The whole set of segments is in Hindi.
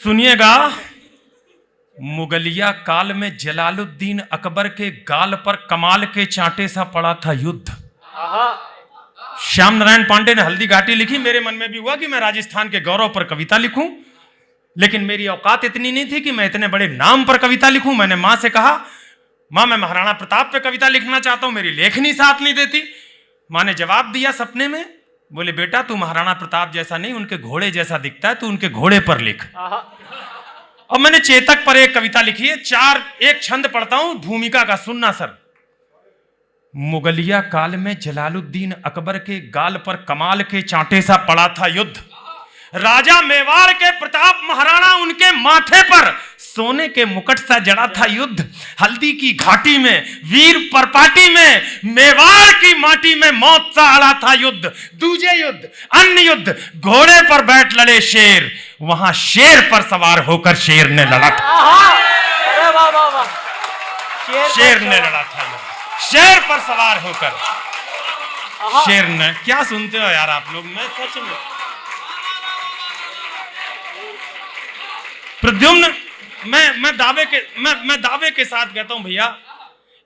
सुनिएगा, मुगलिया काल में जलालुद्दीन अकबर के गाल पर कमाल के चांटे सा पड़ा था युद्ध। श्याम नारायण पांडे ने हल्दी घाटी लिखी। मेरे मन में भी हुआ कि मैं राजस्थान के गौरव पर कविता लिखूं, लेकिन मेरी औकात इतनी नहीं थी कि मैं इतने बड़े नाम पर कविता लिखूं। मैंने मां से कहा, मां मैं महाराणा प्रताप पे कविता लिखना चाहता हूं, मेरी लेखनी साथ नहीं देती। मां ने जवाब दिया सपने में, बोले बेटा तू महाराणा प्रताप जैसा नहीं, उनके घोड़े जैसा दिखता है, तू उनके घोड़े पर लिख। और मैंने चेतक पर एक कविता लिखी है, एक छंद पढ़ता हूं, भूमिका का सुनना सर। मुगलिया काल में जलालुद्दीन अकबर के गाल पर कमाल के चांटे सा पड़ा था युद्ध। राजा मेवाड़ के प्रताप महाराणा उनके माथे पर सोने के मुकुट सा जड़ा था युद्ध। हल्दी की घाटी में वीर परपाटी में मेवाड़ की माटी में मौत सा अड़ा था युद्ध। दूजे युद्ध, अन्य युद्ध, घोड़े पर बैठ लड़े शेर, वहां शेर पर सवार होकर शेर ने लड़ा था। शेर ने लड़ा था युद्ध, शेर पर सवार होकर शेर ने। क्या सुनते हो यार आप लोग? मैं सच में प्रद्युम्न, मैं दावे के साथ कहता हूं भैया,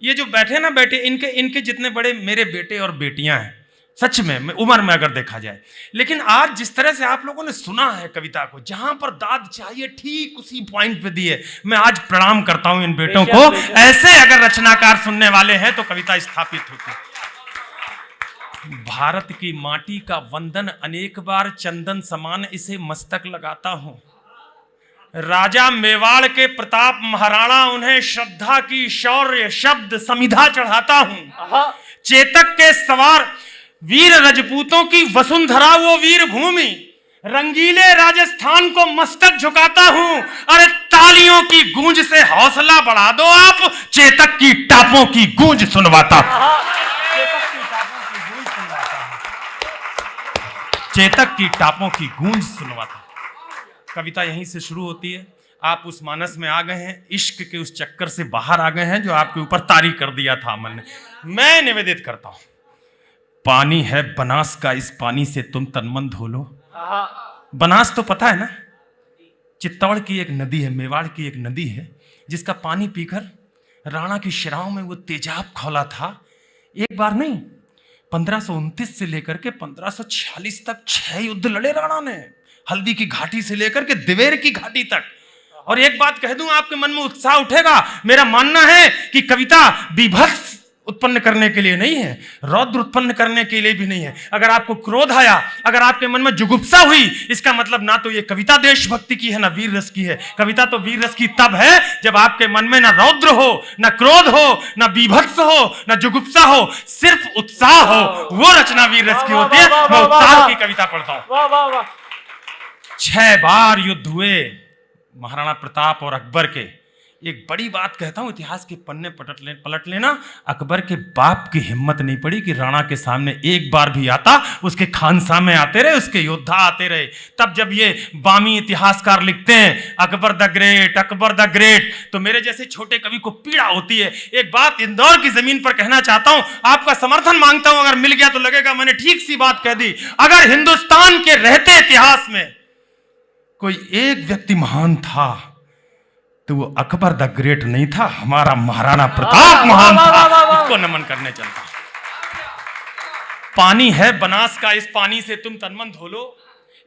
ये जो बैठे ना बैठे, इनके जितने बड़े मेरे बेटे और बेटियां हैं सच में उम्र में अगर देखा जाए। लेकिन आज जिस तरह से आप लोगों ने सुना है कविता को, जहां पर दाद चाहिए ठीक उसी पॉइंट पे दी है। मैं आज प्रणाम करता हूं इन बेटों को। ऐसे अगर रचनाकार सुनने वाले हैं तो कविता स्थापित होती है। भारत की माटी का वंदन अनेक बार चंदन समान इसे मस्तक लगाता हूं। राजा मेवाड़ के प्रताप महाराणा उन्हें श्रद्धा की शौर्य शब्द समिधा चढ़ाता हूं। चेतक के सवार वीर रजपूतों की वसुंधरा वो वीर भूमि, रंगीले राजस्थान को मस्तक झुकाता हूं। अरे तालियों की गूंज से हौसला बढ़ा दो आप, चेतक की टापों की गूंज सुनवाता चेतक की टापों की गूंज सुनवाता। कविता यहीं से शुरू होती है। आप उस मानस में आ गए हैं, इश्क के उस चक्कर से बाहर आ गए हैं जो आपके ऊपर तारी कर दिया था अमन ने। मैं निवेदित करता हूं, पानी है बनास का, इस पानी से तुम तन मन धो लो। बनास तो पता है ना, चित्तौड़ की एक नदी है, मेवाड़ की एक नदी है, जिसका पानी पीकर राणा की शिराओं में वो तेजाब खौला था। एक बार नहीं, 1529 से लेकर के 1546 तक 6 युद्ध लड़े राणा ने, हल्दी की घाटी से लेकर के दिवेर की घाटी तक। और एक बात कह दूं, आपके मन में उत्साह उठेगा। मेरा मानना है कि कविता विभत्स उत्पन्न करने के लिए नहीं है, रौद्र उत्पन्न करने के लिए भी नहीं है। अगर आपको क्रोध आया, अगर आपके मन में जुगुप्सा हुई, इसका मतलब ना तो ये कविता देशभक्ति की है ना वीर रस की है। कविता तो वीर रस की तब है जब आपके मन में ना रौद्र हो, ना क्रोध हो, ना विभत्स हो, ना जुगुप्सा हो, सिर्फ उत्साह हो, वो रचना वीर रस की होती है। मैं उत्साह की कविता पढ़ता हूं। 6 बार युद्ध हुए महाराणा प्रताप और अकबर के। एक बड़ी बात कहता हूं, इतिहास के पन्ने पलट लेना, अकबर के बाप की हिम्मत नहीं पड़ी कि राणा के सामने एक बार भी आता। उसके खानसामे आते रहे, उसके योद्धा आते रहे। तब जब ये बामी इतिहासकार लिखते हैं Akbar the great, Akbar the great, तो मेरे जैसे छोटे कवि को पीड़ा होती है। एक बात इंदौर की जमीन पर कहना चाहता हूं, आपका समर्थन मांगता हूं। अगर मिल गया तो लगेगा मैंने ठीक सी बात कह दी। अगर हिंदुस्तान के रहते इतिहास में कोई एक व्यक्ति महान था तो वो अकबर द ग्रेट नहीं था, हमारा महाराणा प्रताप महान था। इसको नमन करने चलता। पानी है बनास का, इस पानी से तुम तनमन धो लो।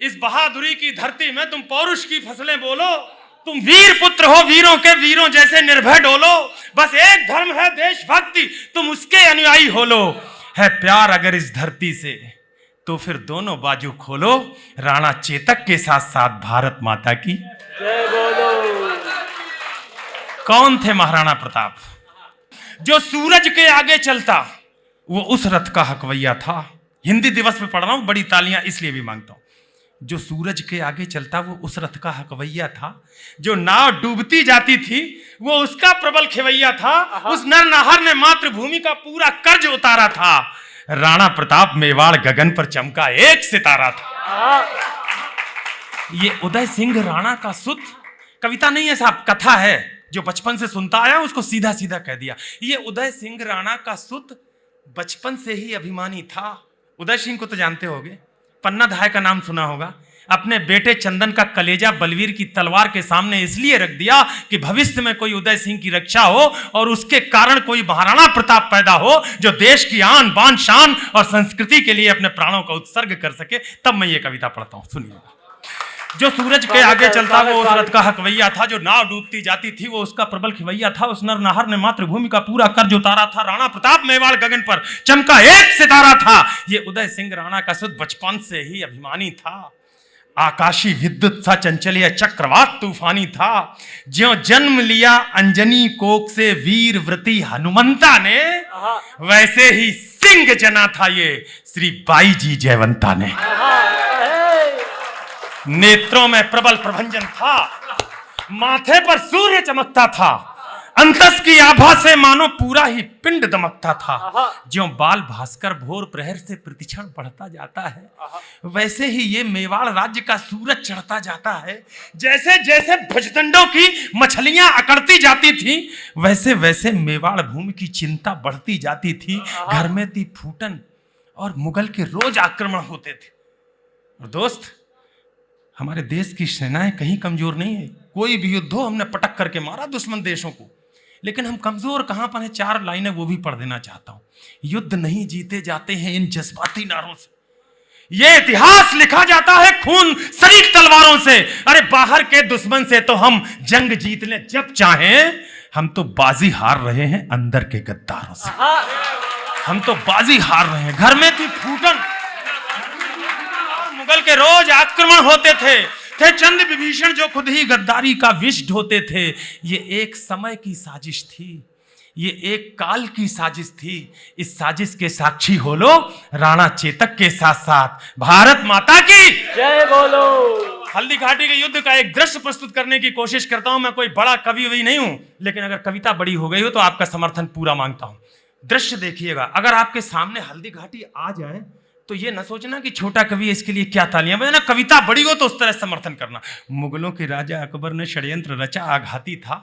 इस बहादुरी की धरती में तुम पौरुष की फसलें बोलो। तुम वीर पुत्र हो, वीरों के वीरों जैसे निर्भय डोलो। बस एक धर्म है देशभक्ति, तुम उसके अनुयायी हो लो। है प्यार अगर इस धरती से तो फिर दोनों बाजू खोलो। राणा चेतक के साथ साथ भारत माता की जय बोलो। कौन थे महाराणा प्रताप? जो सूरज के आगे चलता वो उस रथ का हकवैया था। हिंदी दिवस पे पढ़ रहा हूं, बड़ी तालियां इसलिए भी मांगता हूं। जो सूरज के आगे चलता वो उस रथ का हकवैया था। जो नाव डूबती जाती थी वो उसका प्रबल खेवैया था। उस नरनाहर ने मातृभूमि का पूरा कर्ज उतारा था। राणा प्रताप मेवाड़ गगन पर चमका एक सितारा था। ये उदय सिंह राणा का सुत कविता नहीं है साहब, कथा है। जो बचपन से सुनता आया उसको सीधा सीधा कह दिया। ये उदय सिंह राणा का सुत बचपन से ही अभिमानी था। उदय सिंह को तो जानते होगे, पन्ना धाय का नाम सुना होगा। अपने बेटे चंदन का कलेजा बलवीर की तलवार के सामने इसलिए रख दिया कि भविष्य में कोई उदय सिंह की रक्षा हो और उसके कारण कोई महाराणा प्रताप पैदा हो जो देश की आन बान शान और संस्कृति के लिए अपने प्राणों का उत्सर्ग कर सके। तब मैं ये कविता पढ़ता हूं, सुनिएगा। जो सूरज के आगे चलता वो उस रथ का हकवैया था, जो नाव डूबती जाती थी वो उसका प्रबल खिवैया था। उस नरनाहर ने मातृभूमि का पूरा कर्ज उतारा था। राणा प्रताप मेवाड़ गगन पर चमका एक सितारा था। ये उदय सिंह राणा का सुध बचपन से ही अभिमानी था। आकाशी विद्युत सा चंचलिया चक्रवात तूफानी था। ज्यों जन्म लिया अंजनी कोक से वीर व्रती हनुमंता ने, वैसे ही सिंह जना था ये श्री बाई जी जयवंता ने। नेत्रों में प्रबल प्रभंजन था, माथे पर सूर्य चमकता था। अंतस की आभा से मानो पूरा ही पिंड दमकता था। ज्यों बाल भास्कर भोर प्रहर से प्रतिक्षण बढ़ता जाता है, वैसे ही ये मेवाड़ राज्य का सूरज चढ़ता जाता है। जैसे जैसे भुजदंडों की मछलियां अकड़ती जाती थी, वैसे वैसे मेवाड़ भूमि की चिंता बढ़ती जाती थी। घर में थी फूटन और मुगल के रोज आक्रमण होते थे। और दोस्त, हमारे देश की सेनाएं कहीं कमजोर नहीं है। कोई भी युद्ध हो हमने पटक करके मारा दुश्मन देशों को, लेकिन हम कमजोर कहां पर हैं? 4 लाइनें वो भी पढ़ देना चाहता हूं। युद्ध नहीं जीते जाते हैं इन जज्बाती नारों से, ये इतिहास लिखा जाता है खून सरीख तलवारों से। अरे बाहर के दुश्मन से तो हम जंग जीत लें जब चाहें, हम तो बाजी हार रहे हैं अंदर के गद्दारों से। हम तो बाजी हार रहे हैं। घर में थी फूटन, मुगल के रोज आक्रमण होते थे चंद विभीषण जो खुद ही गद्दारी का विष ढोते थे। ये एक समय की साजिश थी, ये एक काल की साजिश थी। इस साजिश के साक्षी हो लो राणा चेतक के साथ साथ भारत माता की जय बोलो। हल्दी घाटी के युद्ध का एक दृश्य प्रस्तुत करने की कोशिश करता हूं। मैं कोई बड़ा कवि वही नहीं हूं, लेकिन अगर कविता बड़ी हो गई हो तो आपका समर्थन पूरा मांगता हूं। दृश्य देखिएगा। अगर आपके सामने हल्दी घाटी आ जाए तो ये न सोचना कि छोटा कवि इसके लिए क्या तालियां बजाना। कविता बड़ी हो तो उस तरह समर्थन करना। मुगलों के राजा अकबर ने षड्यंत्र रचा, आघाती था,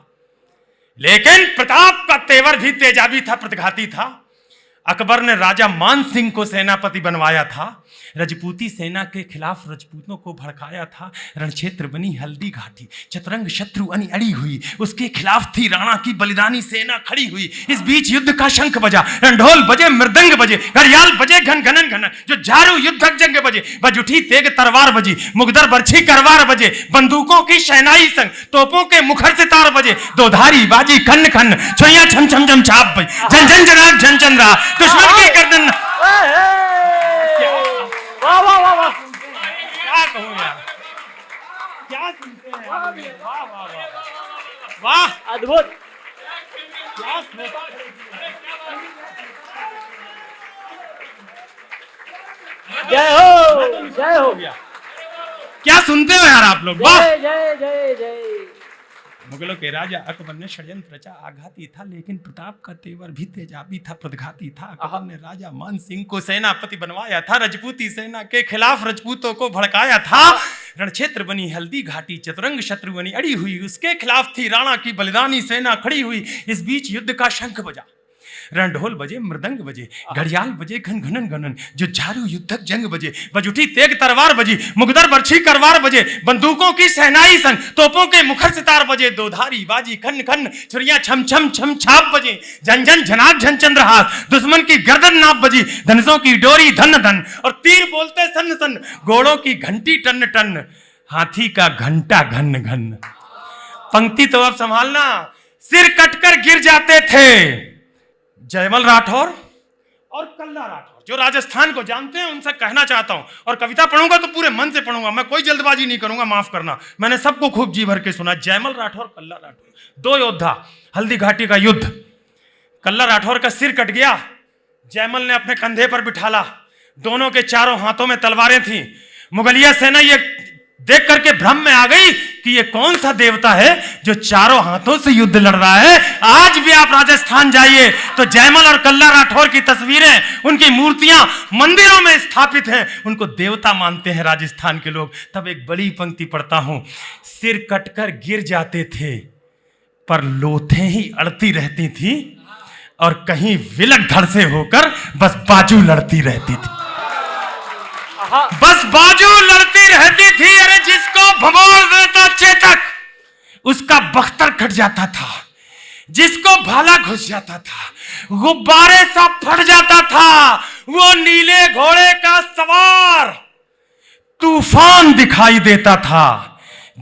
लेकिन प्रताप का तेवर भी तेजाबी था, प्रतिघाती था। अकबर ने राजा मान सिंह को सेनापति बनवाया था। रजपूती सेना के खिलाफ रजपूतों को भड़काया था। रणक्षेत्र बनी हल्दी घाटी, चतुरंग शत्रु अड़ी हुई, उसके खिलाफ थी राणा की बलिदानी सेना खड़ी हुई। इस बीच युद्ध का शंख बजा, ढोल बजे, मृदंग बजे, घड़ियाल बजे, घन घनन घनन, जो झारू युद्धक जंग बजे, बज उठी तेग तरवार बजी, मुगदर बरछी करवार बजे, बंदूकों की शहनाई संग, तोपों के मुखर से तार बजे, दोधारी बाजी खन्न खन्न, छुइयां छम छम छम छाप बजी, झन झन जनाब झन झन रहा दुश्मन की गर्दन। वाह वाह वाह वाह, क्या कहूं यार, क्या सुनते हैं। वाह वाह वाह वाह, अद्भुत। क्या जय हो जय हो। क्या सुनते हो यार आप लोग। वाह, जय जय जय जय। मुगलों के राजा अकबर ने षड्यंत्र रचा, आघाती था, लेकिन प्रताप का तेवर भी तेजाबी था, प्रतिघाती था। अकबर ने राजा मान सिंह को सेनापति बनवाया था। रजपूती सेना के खिलाफ रजपूतों को भड़काया था। रणक्षेत्र बनी हल्दी घाटी, चतुरंग शत्रु बनी अड़ी हुई, उसके खिलाफ थी राणा की बलिदानी सेना खड़ी हुई। इस बीच युद्ध का शंख बजा, रणढोल बजे, मृदंग बजे, घड़ियाल बजे, घन घनन घनन, जो झारू युद्धक जंग बजे, बज उठी तेग तरवार बजी, मुगदर बरछी करवार बजे, बंदूकों की शहनाई संग, तोपों के मुखर सितार बजे, दोधारी बाजी खन्न खन्न, छुरियां छम छम छम छाप बजे, झन झन झनाक झन चंद्रहास, दुश्मन की गर्दन नाप बजी, धनुषों की डोरी धन धन, और तीर बोलते सन सन, घोड़ों की घंटी टन टन, हाथी का घंटा घन घन। पंक्ति तो अब संभालना। सिर कटकर गिर जाते थे जयमल राठौर और कल्ला राठौर। जो राजस्थान को जानते हैं उनसे कहना चाहता हूं, और कविता पढ़ूंगा तो पूरे मन से पढ़ूंगा, मैं कोई जल्दबाजी नहीं करूंगा, माफ करना। मैंने सबको खूब जी भर के सुना। जयमल राठौर, कल्ला राठौर, 2 योद्धा, हल्दी घाटी का युद्ध। कल्ला राठौर का सिर कट गया, जयमल ने अपने कंधे पर बिठाला। दोनों के चारों हाथों में तलवारें थीं। मुगलिया सेना ये देख करके भ्रम में आ गई कि ये कौन सा देवता है जो चारों हाथों से युद्ध लड़ रहा है। आज भी आप राजस्थान जाइए तो जयमल और कल्ला राठौर की तस्वीरें, उनकी मूर्तियां मंदिरों में स्थापित हैं। उनको देवता मानते हैं राजस्थान के लोग। तब एक बड़ी पंक्ति पढ़ता हूं। सिर कटकर गिर जाते थे पर लोथें ही अड़ती रहती थी, और कहीं विलक धड़ से होकर बस बाजू लड़ती रहती थी। आहा, बस बाजू लड़ती रहती थी। अरे जिसको भमोड़ देता चेतक उसका बख्तर कट जाता था, जिसको भाला घुस जाता था, गुब्बारे सा फट जाता था। वो नीले घोड़े का सवार तूफान दिखाई देता था,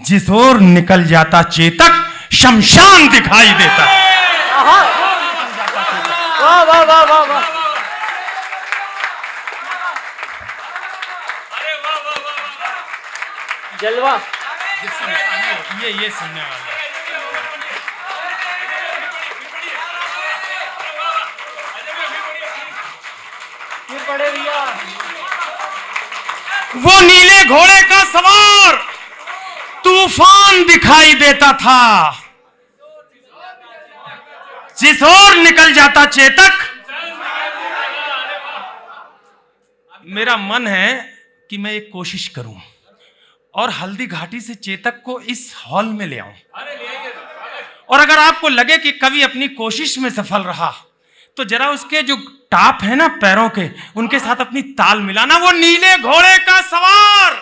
जिस ओर निकल जाता चेतक शमशान दिखाई देता। आहा, वाह वाह वाह वाह वाह, जलवा। ये सुनने वाला फिर पड़े भैया। वो नीले घोड़े का सवार तूफान दिखाई देता था, जिस ओर निकल जाता चेतक। मेरा मन है कि मैं एक कोशिश करूं और हल्दी घाटी से चेतक को इस हॉल में ले आऊं। और अगर आपको लगे कि कवि अपनी कोशिश में सफल रहा तो जरा उसके जो टाप है ना पैरों के, उनके साथ अपनी ताल मिलाना। वो नीले घोड़े का सवार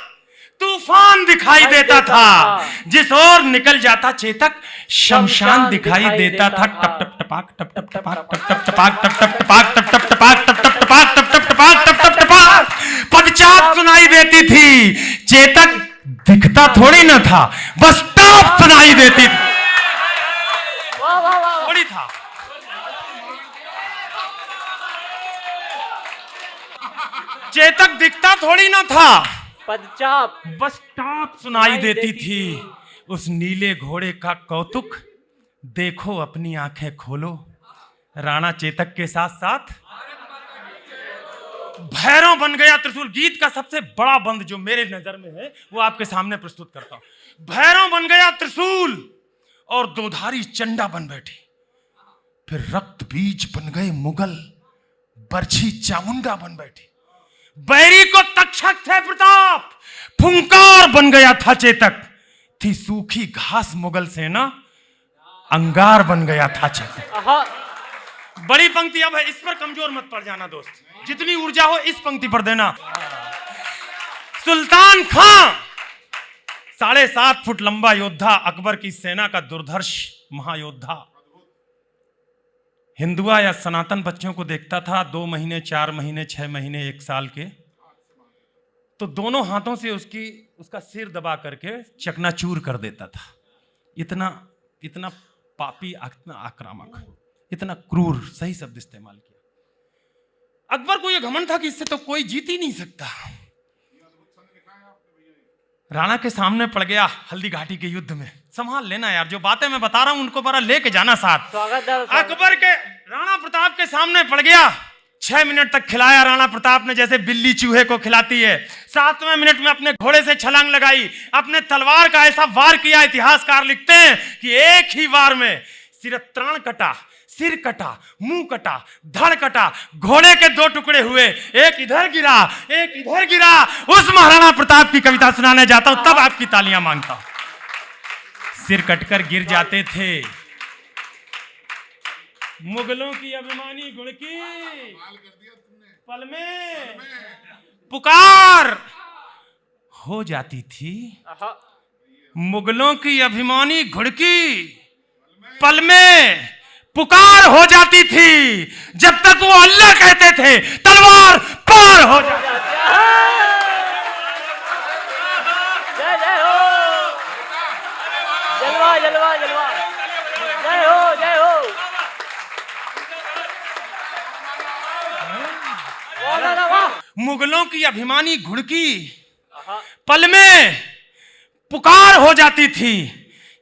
तूफान दिखाई देता था, जिस ओर निकल जाता चेतक शमशान दिखाई देता था। टप टप टपाक टप टप टपाक टप टप टपाक टप टप टपाक टप टप टपाक टप टप टपाक टप टप टपाक टप टप टपाक पदचाप सुनाई देती थी। चेतक दिखता थोड़ी ना था, बस टाप सुनाई देती थी। वाह वाह वाह, थोड़ी था। चेतक दिखता थोड़ी ना था, पदचाप। बस टाप सुनाई देती थी। उस नीले घोड़े का कौतुक देखो, अपनी आंखें खोलो। राणा चेतक के साथ साथ भैरव बन गया त्रिशूल। गीत का सबसे बड़ा बंद जो मेरे नजर में है वो आपके सामने प्रस्तुत करता हूं। भैरव बन गया त्रिशूल और दोधारी चंडा बन बैठी। फिर रक्त बीज बन गए मुगल, बरछी चामुंडा बन बैठी। बैरी को तक्षक थे प्रताप, फुंकार बन गया था चेतक। थी सूखी घास मुगल सेना, अंगार बन गया था चेतक। आहा, बड़ी पंक्ति अब है, इस पर कमजोर मत पड़ जाना दोस्त। जितनी ऊर्जा हो इस पंक्ति पर देना। सुल्तान खां 7.5 फुट लंबा योद्धा, अकबर की सेना का दुर्धर्ष महायोद्धा। हिंदुआ या सनातन बच्चों को देखता था 2 महीने 4 महीने 6 महीने 1 साल के, तो दोनों हाथों से उसका सिर दबा करके चकनाचूर कर देता था। इतना पापी, इतना आक्रामक, इतना क्रूर, सही शब्द इस्तेमाल किया। अकबर को यह घमंड था कि इससे तो कोई जीत ही नहीं सकता। राणा के सामने पड़ गया हल्दी घाटी के युद्ध में। संभाल लेना यार, जो बातें मैं बता रहा हूं उनको बड़ा लेके जाना साथ। अकबर के राणा प्रताप के सामने पड़ गया। 6 मिनट तक खिलाया राणा प्रताप ने, जैसे बिल्ली चूहे को खिलाती है। 7वें मिनट में अपने घोड़े से छलांग लगाई, अपने तलवार का ऐसा वार किया, इतिहासकार लिखते हैं कि एक ही वार में सिरत्राण कटा, सिर कटा, मुंह कटा, धड़ कटा, घोड़े के 2 टुकड़े हुए, एक इधर गिरा एक इधर गिरा। उस महाराणा प्रताप की कविता सुनाने जाता हूं, तब आपकी तालियां मांगता हूं। सिर कटकर गिर जाते थे मुगलों की अभिमानी घुड़की, पल में पुकार हो जाती थी। मुगलों की अभिमानी घुड़की पल में पुकार हो जाती थी। जब तक वो अल्लाह कहते थे तलवार पार हो जाती थी। जय जय हो, जलवा जलवा जलवा, जय हो जय हो। मुगलों की अभिमानी घुड़की पल में पुकार हो जाती थी।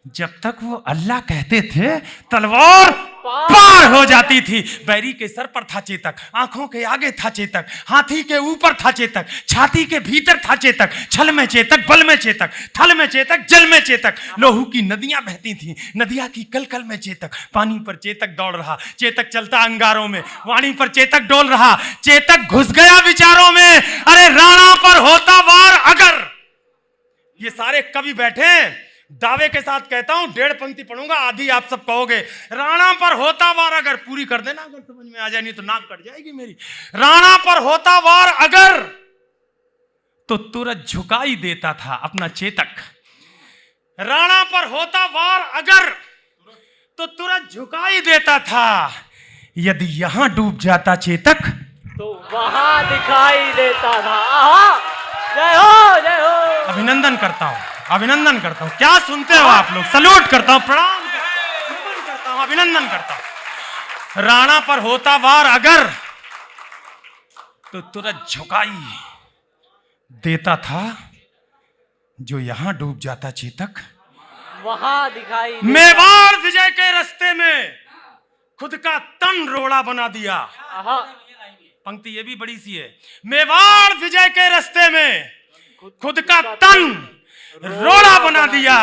जब तक वो अल्लाह कहते थे तलवार पार हो जाती थी। बैरी के सर पर था चेतक, आंखों के आगे था चेतक, हाथी के ऊपर था चेतक, छाती के भीतर था चेतक। छल में चेतक, बल में चेतक, थल में चेतक, जल में चेतक। लोहू की नदियां बहती थी, नदियां की कलकल में चेतक। पानी पर चेतक दौड़ रहा, चेतक चलता अंगारों में। वाणी पर चेतक डोल रहा, चेतक घुस गया विचारों में। अरे राणा पर होता वार अगर, ये सारे कवि बैठे, दावे के साथ कहता हूं, 1.5 पंक्ति पढ़ूंगा, आधी आप सब कहोगे। राणा पर होता वार अगर, पूरी कर देना अगर समझ में आ जाए, नहीं तो नाक कट जाएगी मेरी। राणा पर होता वार अगर, तो तुरंत झुका ही देता था अपना चेतक। राणा पर होता वार अगर तो तुरंत झुका ही देता था। यदि यहां डूब जाता चेतक तो वहां दिखाई देता था। आहा, जय हो जय हो। अभिनंदन करता हूं, अभिनंदन करता हूं। क्या सुनते हो आप लोग? सल्यूट करता हूं, प्रणाम करता हूं, अभिनंदन करता हूं। राणा पर होता वार अगर तो तुरंत झुकाई देता था। जो यहां डूब जाता चेतक वहां दिखाई देता। मेवाड़ विजय के रास्ते में खुद का तन रोड़ा बना दिया। आहा, पंक्ति ये भी बड़ी सी है। मेवाड़ विजय के रास्ते में खुद का तन रोड़ा बना दिया।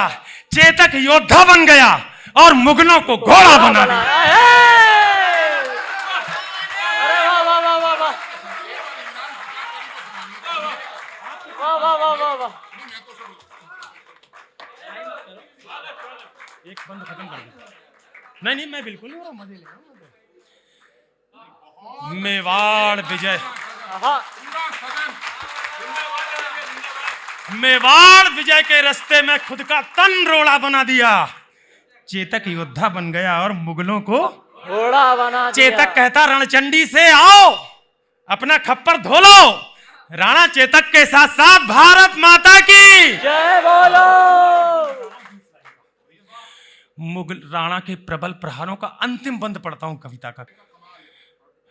चेतक योद्धा बन गया और मुगलों को घोड़ा बना दिया। अरे वाह वाह वाह वाह वाह वाह वाह वाह वाह। एक बंद खत्म कर दो। नहीं नहीं, मैं बिल्कुल नहीं हो रहा, मजे ले रहा हूं। मेवाड़ विजय, आहा, मेवाड़ विजय के रास्ते में खुद का तन रोड़ा बना दिया। चेतक योद्धा बन गया और मुगलों को घोड़ा बना दिया। चेतक कहता रणचंडी से आओ अपना खप्पर धो लो। राणा चेतक के साथ साथ भारत माता की जय बोलो। मुगल राणा के प्रबल प्रहारों का अंतिम बंद पढ़ता हूं कविता का।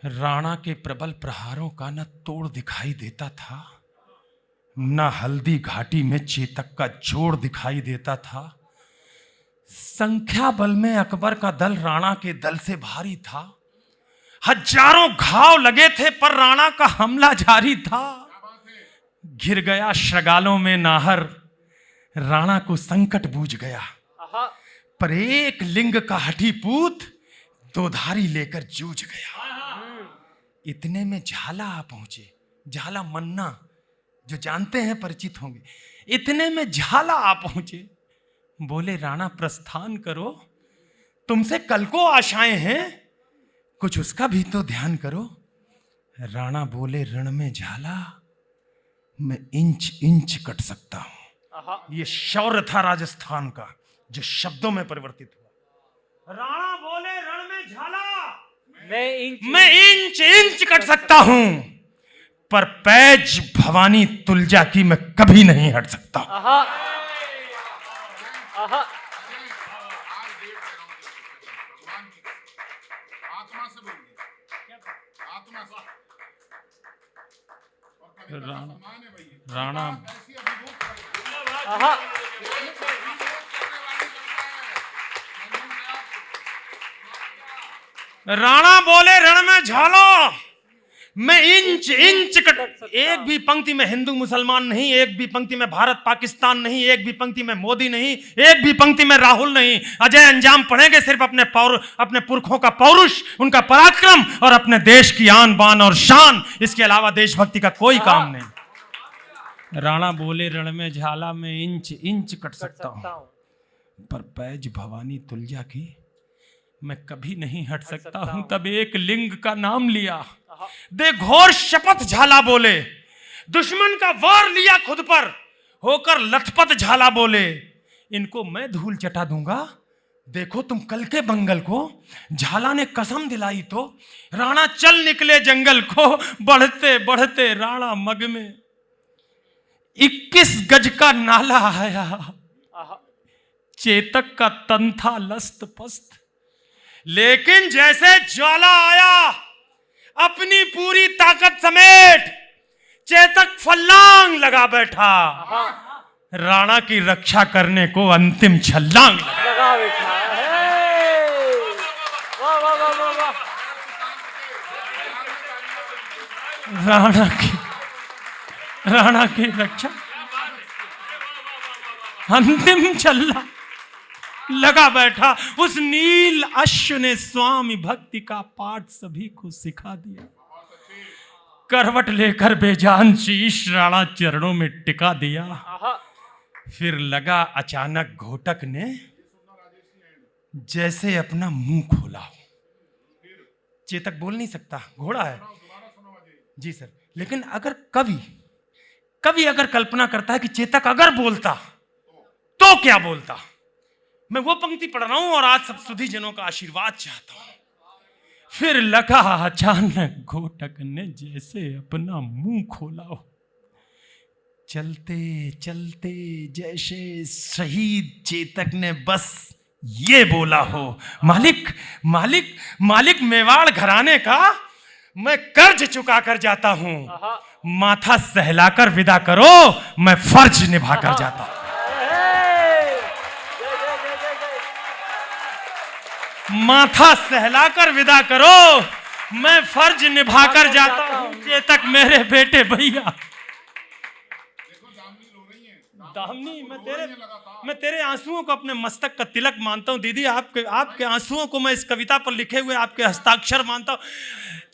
राणा के प्रबल प्रहारों का न तोड़ दिखाई देता था, न हल्दी घाटी में चेतक का जोड़ दिखाई देता था। संख्या बल में अकबर का दल राणा के दल से भारी था। हजारों घाव लगे थे पर राणा का हमला जारी था। घिर गया श्रगालों में नाहर, राणा को संकट बूझ गया। आहा, पर एक लिंग का हठी पूत दोधारी लेकर जूझ गया। इतने में झाला आ पहुंचे। झाला मन्ना जो जानते हैं परिचित होंगे। इतने में झाला आ पहुंचे। बोले राणा प्रस्थान करो, तुमसे कल को आशाएं हैं, कुछ उसका भी तो ध्यान करो। राणा बोले रण में झाला मैं इंच इंच कट सकता हूं। आहा, ये शौर्य था राजस्थान का जो शब्दों में परिवर्तित हुआ। राणा बोले रण में झाला मैं इंच इंच कट सकता हूं, पर पैज भवानी तुलजा की मैं कभी नहीं हट सकता। आहा, आहा, राणा आहा, राणा बोले रण में झालो मैं इंच इंच कट। एक भी पंक्ति में हिंदू मुसलमान नहीं, एक भी पंक्ति में भारत पाकिस्तान नहीं, एक भी पंक्ति में मोदी नहीं, एक भी पंक्ति में राहुल नहीं। अजय अंजाम पढ़ेंगे सिर्फ अपने पुरखों का पौरुष, उनका पराक्रम और अपने देश की आन बान और शान। इसके अलावा देशभक्ति का कोई काम नहीं। राणा बोले रण में झाला मैं इंच इंच कट सकता हूं, पर पैज भवानी तुलजा की मैं कभी नहीं हट सकता हूं। तब एक लिंग का नाम लिया, दे घोर शपथ झाला बोले। दुश्मन का वार लिया खुद पर, होकर लथपथ झाला बोले। इनको मैं धूल चटा दूंगा, देखो तुम कल के बंगल को। झाला ने कसम दिलाई तो राणा चल निकले जंगल को। बढ़ते बढ़ते राणा मग में 21 गज का नाला आया। चेतक का तन था लस्त पस्त, लेकिन जैसे ज्वाला आया अपनी पूरी ताकत समेट चेतक फल्लांग लगा बैठा। राणा की रक्षा करने को अंतिम छलांग लगा बैठा है। वाह वाह वाह वाह वाह। राणा की रक्षा अंतिम छल्ला लगा बैठा। उस नील अश्व ने स्वामी भक्ति का पाठ सभी को सिखा दिया। करवट लेकर बेजान शीश राणा चरणों में टिका दिया। फिर लगा अचानक घोटक ने जैसे अपना मुंह खोला हो। चेतक बोल नहीं सकता, घोड़ा है जी सर। लेकिन अगर कवि कवि अगर कल्पना करता है कि चेतक अगर बोलता तो क्या बोलता। मैं वो पंक्ति पढ़ रहा हूं और आज सब सुधी जनों का आशीर्वाद चाहता हूं। फिर लगा अचानक घोटक ने जैसे अपना मुंह खोला हो, चलते चलते जैसे शहीद चेतक ने बस ये बोला हो, मालिक मालिक मालिक मेवाड़ घराने का मैं कर्ज चुका कर जाता हूं, माथा सहलाकर विदा करो, मैं फर्ज निभा कर जाता हूं। माथा सहलाकर विदा करो, मैं फर्ज निभा कर जाता हूं। चेतक मेरे बेटे भैया। दामिनी, मैं तेरे आंसुओं को अपने मस्तक का तिलक मानता हूं दीदी। आपके आंसुओं को मैं इस कविता पर लिखे हुए आपके हस्ताक्षर मानता हूं।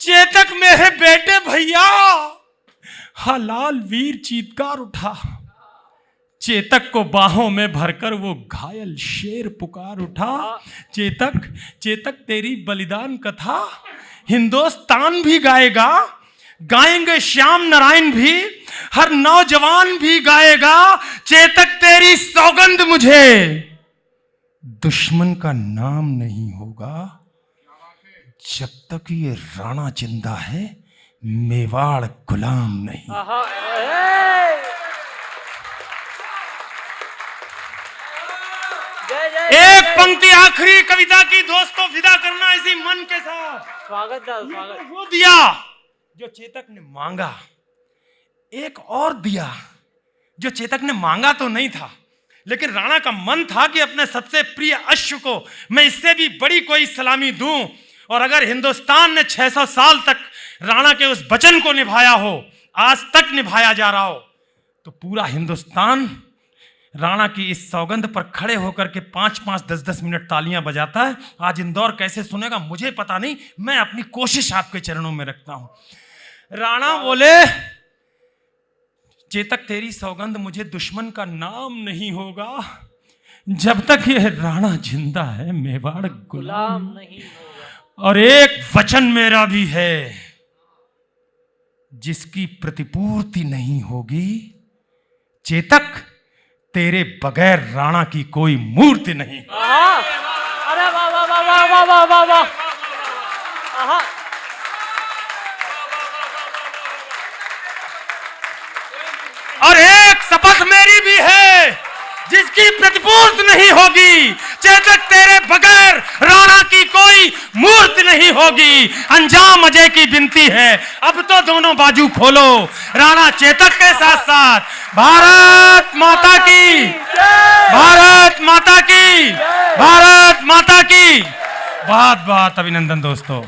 चेतक मेरे बेटे भैया। हलाल वीर चीत्कार उठा, चेतक को बाहों में भरकर वो घायल शेर पुकार उठा। चेतक चेतक तेरी बलिदान कथा हिंदुस्तान भी गाएगा, गाएंगे श्याम नारायण भी, हर नौजवान भी गाएगा। चेतक तेरी सौगंध मुझे दुश्मन का नाम नहीं होगा, जब तक ये राणा जिंदा है मेवाड़ गुलाम नहीं। एक पंक्ति आखिरी कविता की दोस्तों, विदा करना इसी मन के साथ। स्वागत स्वागत। वो दिया जो चेतक ने मांगा, एक और दिया जो चेतक ने मांगा तो नहीं था, लेकिन राणा का मन था कि अपने सबसे प्रिय अश्व को मैं इससे भी बड़ी कोई सलामी दूं। और अगर हिंदुस्तान ने 600 साल तक राणा के उस वचन को निभाया हो, आज तक निभाया जा रहा हो, तो पूरा हिंदुस्तान राणा की इस सौगंध पर खड़े होकर के 5-5, 10-10 मिनट तालियां बजाता है। आज इंदौर कैसे सुनेगा मुझे पता नहीं, मैं अपनी कोशिश आपके चरणों में रखता हूं। राणा बोले, चेतक तेरी सौगंध मुझे दुश्मन का नाम नहीं होगा, जब तक ये राणा जिंदा है मेवाड़ गुलाम नहीं होगा। और एक वचन मेरा भी है, जिसकी प्रतिपूर्ति नहीं होगी, चेतक तेरे बगैर राणा की कोई मूर्ति नहीं। अरे वाह वाह वाह वाह वाह वाह वाह वाह। और एक शपथ मेरी भी है, जिसकी प्रतिपूर्ति नहीं होगी, चेतक तेरे बगैर राणा की कोई मूर्ति नहीं होगी। अंजाम अजय की विनती है, अब तो दोनों बाजू खोलो, राणा चेतक के साथ साथ। भारत माता की, भारत माता की, भारत माता की। बहुत बहुत अभिनंदन दोस्तों।